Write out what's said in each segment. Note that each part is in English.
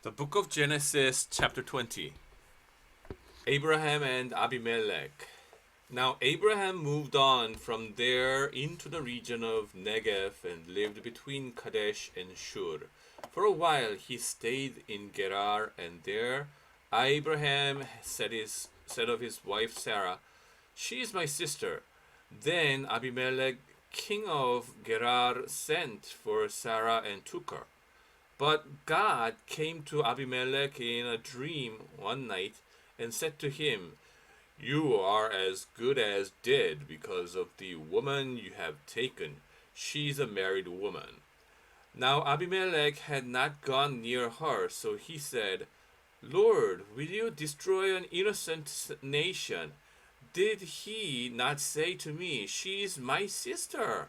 The book of Genesis, chapter 20. Abraham and Abimelech. Now Abraham moved on from there into the region of Negev and lived between Kadesh and Shur. For a while he stayed in Gerar, and there Abraham said of his wife Sarah, "She is my sister." Then Abimelech, king of Gerar, sent for Sarah and took her. But God came to Abimelech in a dream one night and said to him, "You are as good as dead because of the woman you have taken. She's a married woman." Now Abimelech had not gone near her, so he said, "Lord, will you destroy an innocent nation? Did he not say to me, 'She is my sister'?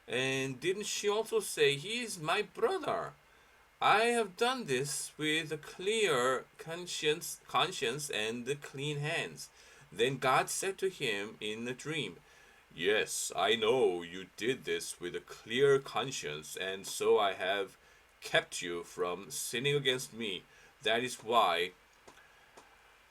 And didn't she also say, 'He is my brother'? I have done this with a clear conscience and clean hands." Then God said to him in a dream, "Yes, I know you did this with a clear conscience, and so I have kept you from sinning against me. That is why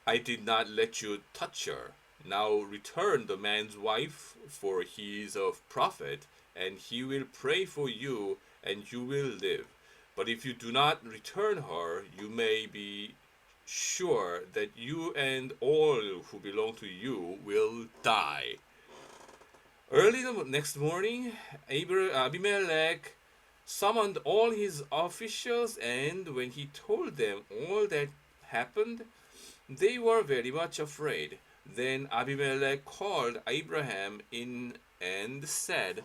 I did not let you touch her. Now return the man's wife, for he is a prophet, and he will pray for you, and you will live. But if you do not return her, you may be sure that you and all who belong to you will die." Early the next morning, Abimelech summoned all his officials, and when he told them all that happened, they were very much afraid. Then Abimelech called Abraham in and said,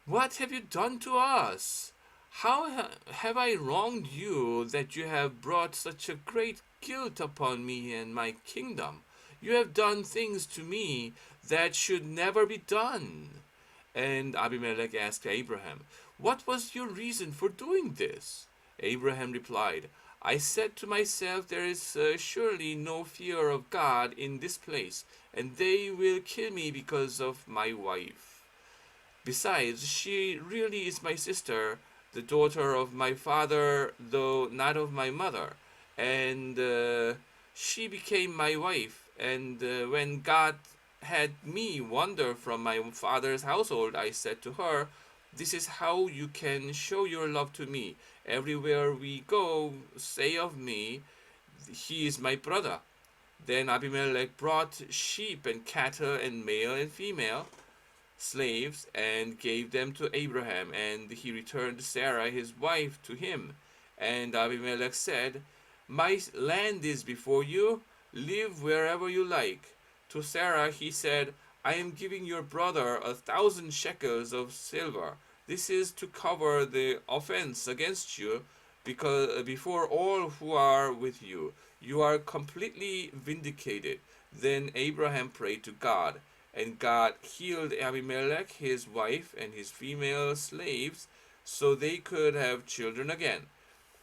"What have you done to us? How have I wronged you that you have brought such a great guilt upon me and my kingdom? You have done things to me that should never be done." And Abimelech asked Abraham, "What was your reason for doing this?" Abraham replied, "I said to myself, 'There is surely no fear of God in this place, and they will kill me because of my wife. Besides, she really is my sister, the daughter of my father, though not of my mother. And she became my wife. And when God had me wander from my father's household, I said to her, 'This is how you can show your love to me. Everywhere we go, say of me, he is my brother.' Then Abimelech brought sheep and cattle and male and female slaves and gave them to Abraham, and he returned Sarah his wife to him. And Abimelech said, 'My land is before you, live wherever you like.' To Sarah he said, 'I am giving your brother 1,000 shekels of silver. This is to cover the offense against you, because before all who are with you, you are completely vindicated.' Then Abraham prayed to God, and God healed Abimelech, his wife, and his female slaves, so they could have children again.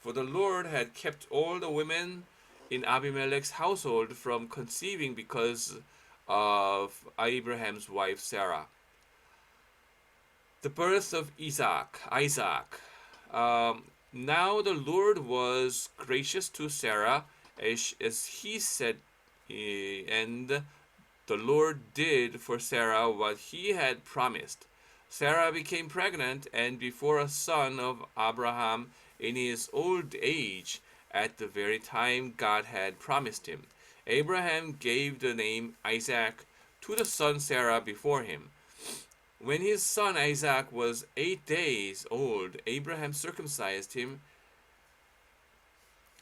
For the Lord had kept all the women in Abimelech's household from conceiving because of Abraham's wife Sarah. The birth of Isaac. Now the Lord was gracious to Sarah as he said, and the Lord did for Sarah what he had promised. Sarah became pregnant and bore a son of Abraham in his old age, at the very time God had promised him. Abraham gave the name Isaac to the son Sarah before him. When his son Isaac was 8 days old, Abraham circumcised him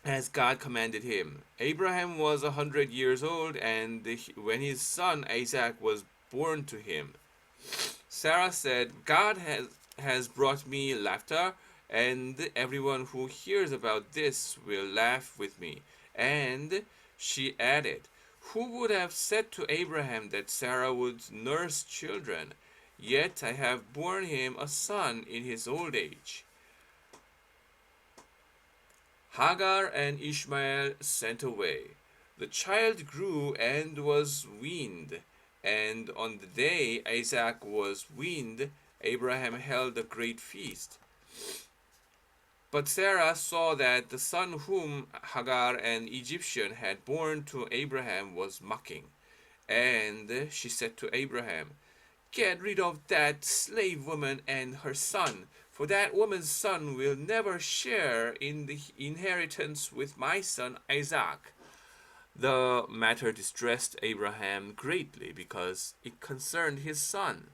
as God commanded him. Abraham was 100 years old, and when his son Isaac was born to him, Sarah said, "God has brought me laughter, and everyone who hears about this will laugh with me." And she added, "Who would have said to Abraham that Sarah would nurse children? Yet I have borne him a son in his old age." Hagar and Ishmael sent away. The child grew and was weaned, and on the day Isaac was weaned, Abraham held a great feast. But Sarah saw that the son whom Hagar an Egyptian had borne to Abraham was mocking. And she said to Abraham, "Get rid of that slave woman and her son, for that woman's son will never share in the inheritance with my son Isaac." The matter distressed Abraham greatly because it concerned his son.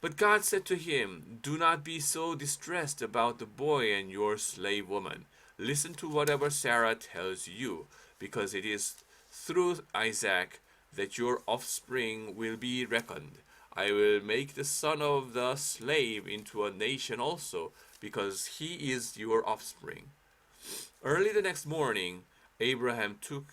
But God said to him, "Do not be so distressed about the boy and your slave woman. Listen to whatever Sarah tells you, because it is through Isaac that your offspring will be reckoned. I will make the son of the slave into a nation also, because he is your offspring." Early the next morning, Abraham took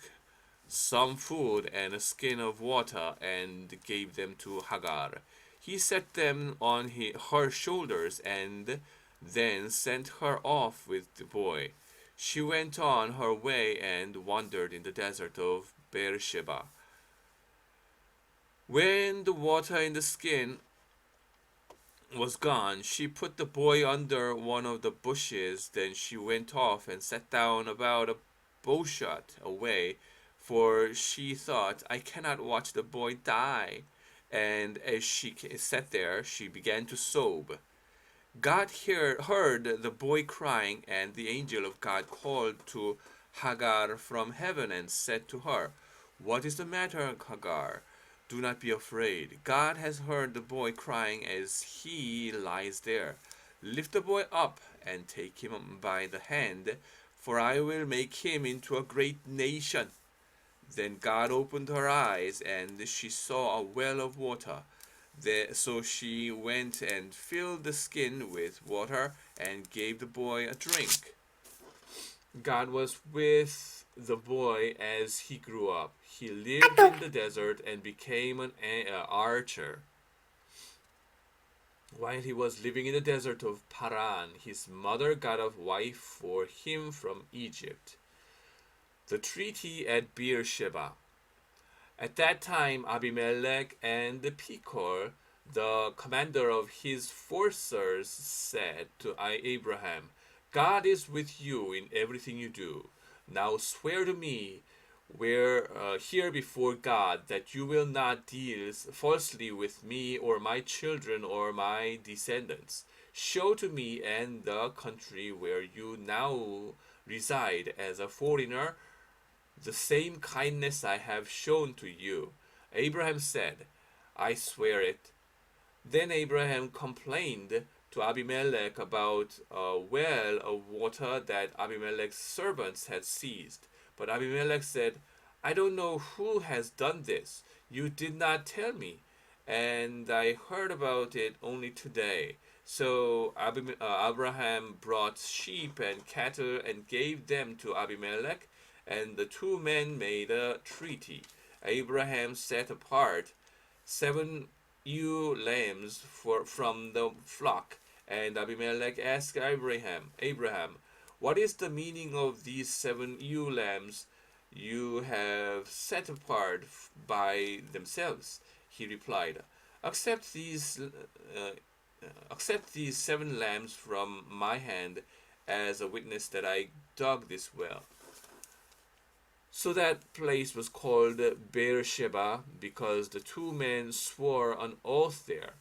some food and a skin of water and gave them to Hagar. He set them on her shoulders and then sent her off with the boy. She went on her way and wandered in the desert of Beersheba. When the water in the skin was gone, she put the boy under one of the bushes. Then she went off and sat down about a bowshot away, for she thought, "I cannot watch the boy die." And as she sat there, she began to sob. God heard the boy crying, and the angel of God called to Hagar from heaven and said to her, "What is the matter, Hagar? Do not be afraid. God has heard the boy crying as he lies there. Lift the boy up and take him by the hand, for I will make him into a great nation." Then God opened her eyes, and she saw a well of water. So she went and filled the skin with water and gave the boy a drink. God was with the boy as he grew up. He lived in the desert and became an archer. While he was living in the desert of Paran, his mother got a wife for him from Egypt. The treaty at Beersheba. At that time, Abimelech and Pekor, the commander of his forces, said to Abraham, "God is with you in everything you do. Now swear to me here before God that you will not deal falsely with me or my children or my descendants. Show to me and the country where you now reside as a foreigner the same kindness I have shown to you." Abraham said, "I swear it." Then Abraham complained to Abimelech about a well of water that Abimelech's servants had seized. But Abimelech said, "I don't know who has done this. You did not tell me, and I heard about it only today." So Abraham brought sheep and cattle and gave them to Abimelech, and the two men made a treaty. Abraham set apart 7 ewe lambs from the flock, and Abimelech asked Abraham, "What is the meaning of these 7 ewe lambs you have set apart by themselves?" He replied, accept these 7 lambs from my hand as a witness that I dug this well." So that place was called Beersheba, because the two men swore an oath there.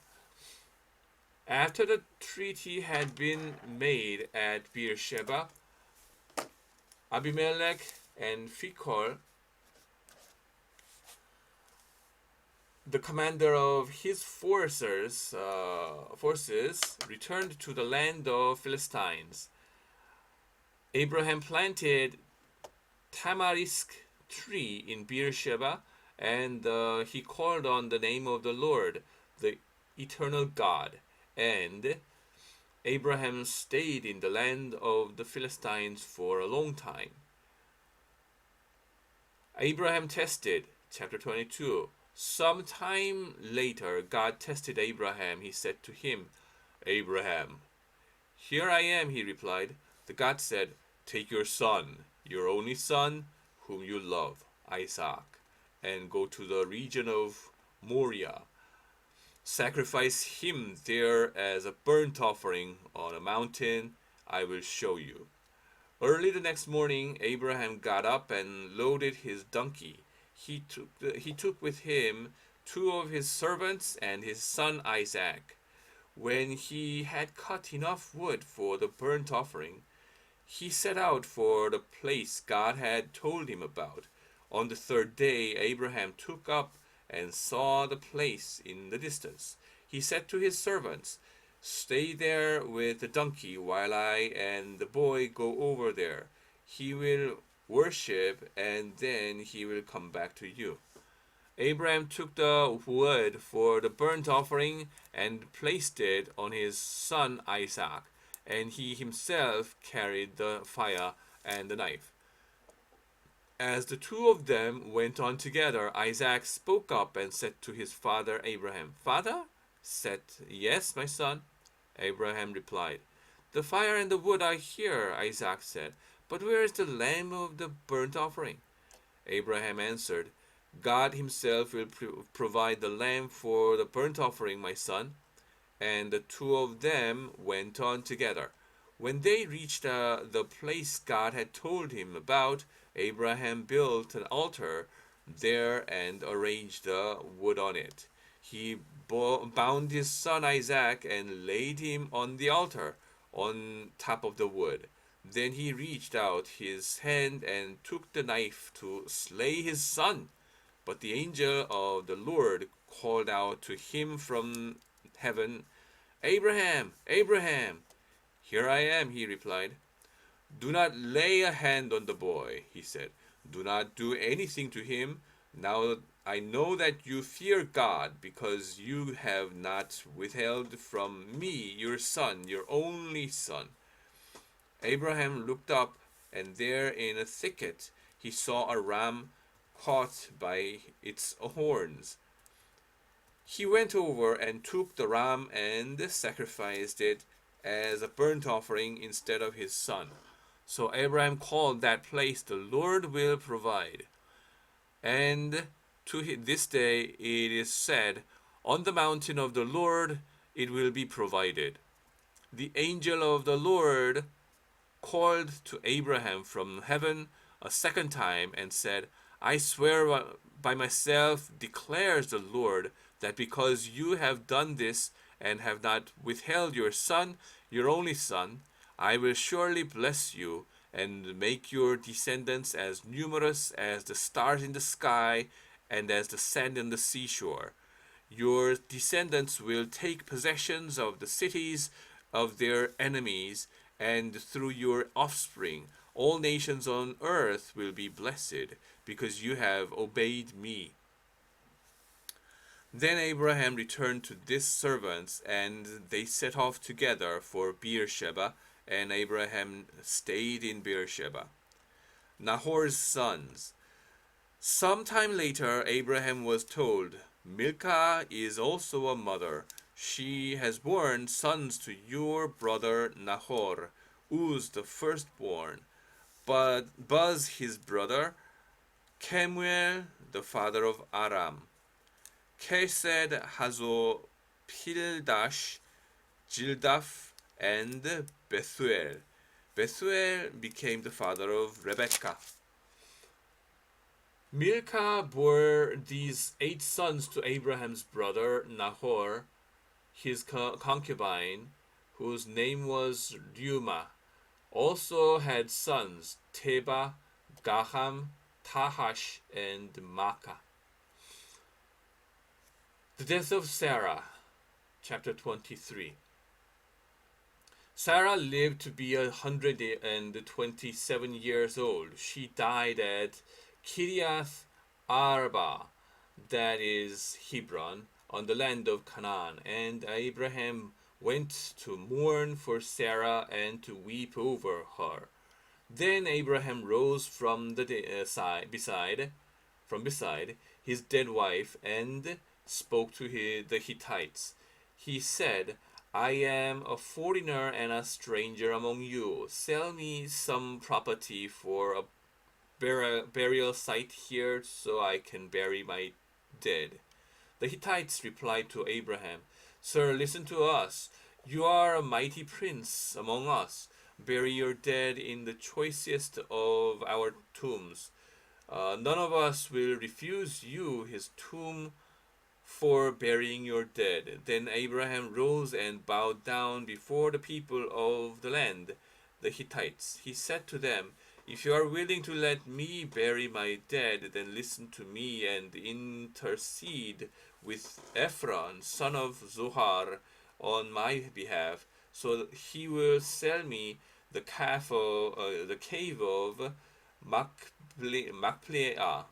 After the treaty had been made at Beersheba, Abimelech and Phicol, the commander of his forces, returned to the land of Philistines. Abraham planted tamarisk tree in Beersheba, and he called on the name of the Lord, the eternal God. And Abraham stayed in the land of the Philistines for a long time. Abraham tested, chapter 22. Some time later, God tested Abraham. He said to him, "Abraham." "Here I am," he replied. The God said, "Take your son, your only son, whom you love, Isaac, and go to the region of Moriah. Sacrifice him there as a burnt offering on a mountain I will show you." Early the next morning, Abraham got up and loaded his donkey. He took with him two of his servants and his son Isaac. When he had cut enough wood for the burnt offering, he set out for the place God had told him about. On the third day, Abraham took up and saw the place in the distance. He said to his servants, "Stay there with the donkey while I and the boy go over there. He will worship and then he will come back to you." Abraham took the wood for the burnt offering and placed it on his son Isaac, and he himself carried the fire and the knife. As the two of them went on together, Isaac spoke up and said to his father Abraham, "Father?" Said, "Yes, my son." Abraham replied, "The fire and the wood are here," Isaac said, "but where is the lamb of the burnt offering?" Abraham answered, "God himself will provide the lamb for the burnt offering, my son." And the two of them went on together. When they reached the place God had told him about, Abraham built an altar there and arranged the wood on it. He bound his son Isaac and laid him on the altar on top of the wood. Then he reached out his hand and took the knife to slay his son. But the angel of the Lord called out to him from heaven, "Abraham, Abraham!" "Here I am," he replied. "Do not lay a hand on the boy," he said. "Do not do anything to him. Now I know that you fear God, because you have not withheld from me your son, your only son." Abraham looked up, and there in a thicket he saw a ram caught by its horns. He went over and took the ram and sacrificed it as a burnt offering instead of his son. So Abraham called that place, "The Lord will provide." And to this day it is said, "On the mountain of the Lord it will be provided." The angel of the Lord called to Abraham from heaven a second time and said, "I swear by myself, declares the Lord, that because you have done this and have not withheld your son, your only son, I will surely bless you and make your descendants as numerous as the stars in the sky and as the sand on the seashore. Your descendants will take possessions of the cities of their enemies, and through your offspring all nations on earth will be blessed, because you have obeyed me." Then Abraham returned to his servants, and they set off together for Beersheba, and Abraham stayed in Beersheba. Nahor's sons. Sometime later, Abraham was told, "Milcah is also a mother. She has borne sons to your brother Nahor, Uz the firstborn, but Buz his brother, Kemuel the father of Aram, Kesed, Hazo, Pildash, Jildaph, and Bethuel. Bethuel became the father of Rebekah. Milcah bore these 8 sons to Abraham's brother Nahor, his concubine, whose name was Reumah. Also had sons Teba, Gaham, Tahash, and Makkah. The death of Sarah, chapter 23. Sarah lived to be 127 years old. She died at Kiriath Arba, that is Hebron, on the land of Canaan. And Abraham went to mourn for Sarah and to weep over her. Then Abraham rose from beside his dead wife and spoke to the Hittites. He said, "I am a foreigner and a stranger among you. Sell me some property for a burial site here so I can bury my dead." The Hittites replied to Abraham, "Sir, listen to us. You are a mighty prince among us. Bury your dead in the choicest of our tombs. None of us will refuse you his tomb for burying your dead." Then Abraham rose and bowed down before the people of the land, the Hittites. He said to them, "If you are willing to let me bury my dead, then listen to me and intercede with Ephron, son of Zohar, on my behalf, so he will sell me the cave of Machpelah,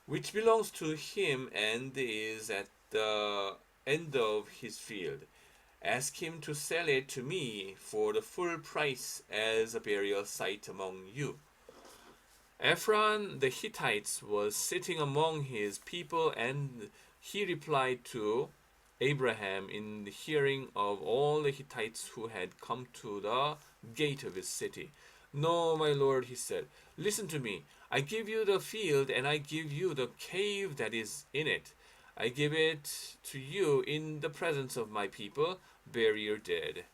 which belongs to him and is at the end of his field. Ask him to sell it to me for the full price as a burial site among you." Ephron the Hittite was sitting among his people, and he replied to Abraham in the hearing of all the Hittites who had come to the gate of his city. "No, my lord," he said, "listen to me. I give you the field, and I give you the cave that is in it. I give it to you in the presence of my people. Bury your dead."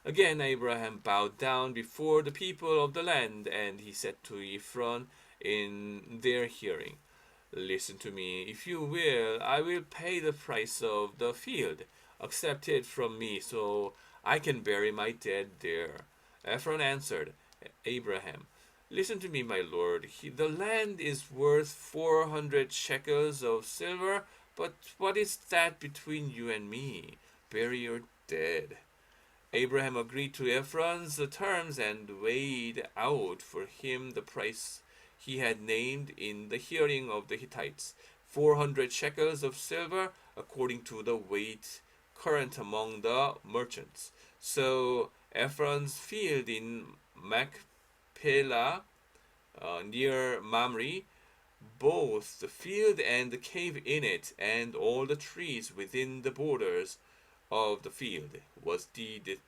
Again Abraham bowed down before the people of the land, and he said to Ephron in their hearing, "Listen to me. If you will, I will pay the price of the field. Accept it from me so I can bury my dead there." Ephron answered Abraham, "Listen to me, my lord. The land is worth 400 shekels of silver, but what is that between you and me? Bury your dead." Abraham agreed to Ephron's terms and weighed out for him the price he had named in the hearing of the Hittites, 400 shekels of silver, according to the weight current among the merchants. So Ephron's field in Machpelah, near Mamre, both the field and the cave in it, and all the trees within the borders of the field, was deeded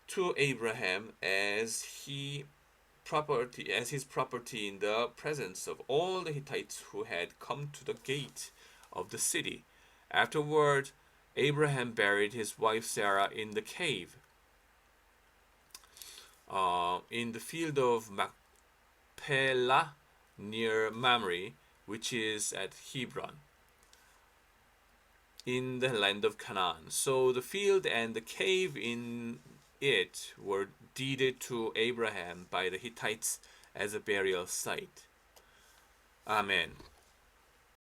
to Abraham as his property in the presence of all the Hittites who had come to the gate of the city. Afterward, Abraham buried his wife Sarah in the cave in the field of Machpelah near Mamre, which is at Hebron, in the land of Canaan. So the field and the cave in it were deeded to Abraham by the Hittites as a burial site. Amen.